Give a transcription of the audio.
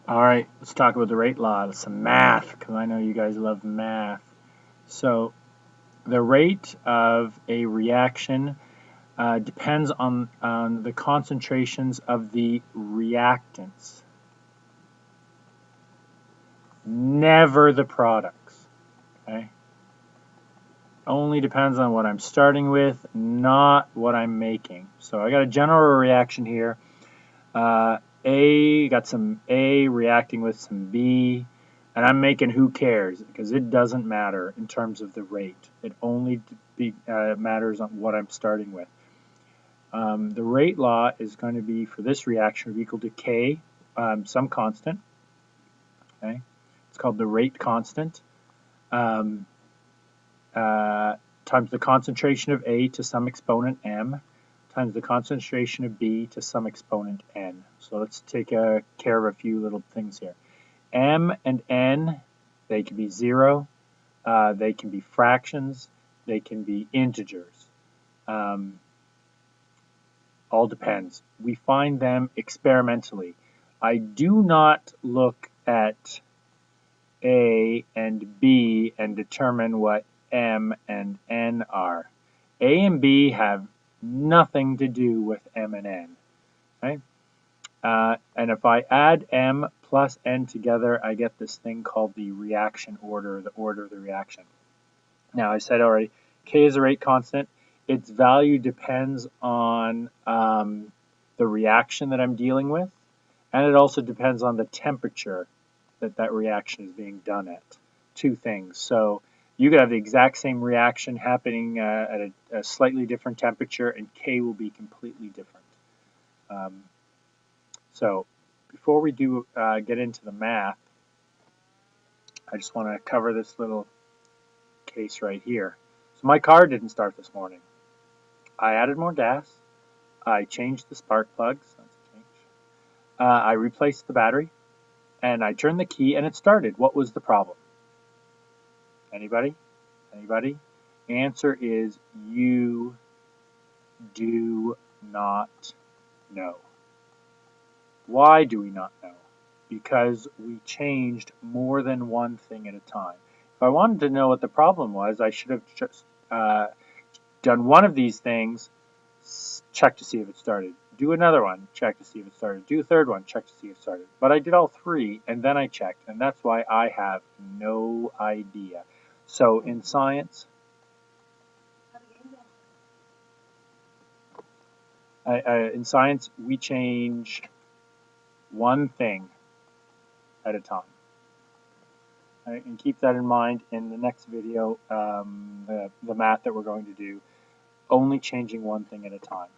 All right, let's talk about the rate law, some math, because I know you guys love math. So the rate of a reaction depends on the concentrations of the reactants, never the products. Okay, only depends on what I'm starting with, not what I'm making. So I got a general reaction here. Got some A reacting with some B, and I'm making who cares because it doesn't matter in terms of the rate. It only matters on what I'm starting with. The rate law is going to be for this reaction equal to K, some constant. Okay, it's called the rate constant. Um, times the concentration of A to some exponent m times the concentration of B to some exponent n. So let's take care of a few little things here. M and n, they can be 0, they can be fractions, they can be integers. All depends. We find them experimentally. I do not look at A and B and determine what M and N are. A and B have nothing to do with M and N. Okay? And if I add M plus N together, I get this thing called the reaction order, the order of the reaction. Now, I said already, K is a rate constant. Its value depends on the reaction that I'm dealing with, and it also depends on the temperature that reaction is being done at. Two things. So you could have the exact same reaction happening at a slightly different temperature, and K will be completely different. So before we do get into the math, I just want to cover this little case right here. So my car didn't start this morning. I added more gas. I changed the spark plugs. That's a change. I replaced the battery, and I turned the key, and it started. What was the problem? Anybody? Anybody? Answer is you do not know. Why do we not know? Because we changed more than one thing at a time. If I wanted to know what the problem was, I should have just done one of these things, check to see if it started. Do another one, check to see if it started. Do a third one, check to see if it started. But I did all three, and then I checked, and that's why I have no idea. So in science, we change one thing at a time. Right? And keep that in mind in the next video, the math that we're going to do, only changing one thing at a time.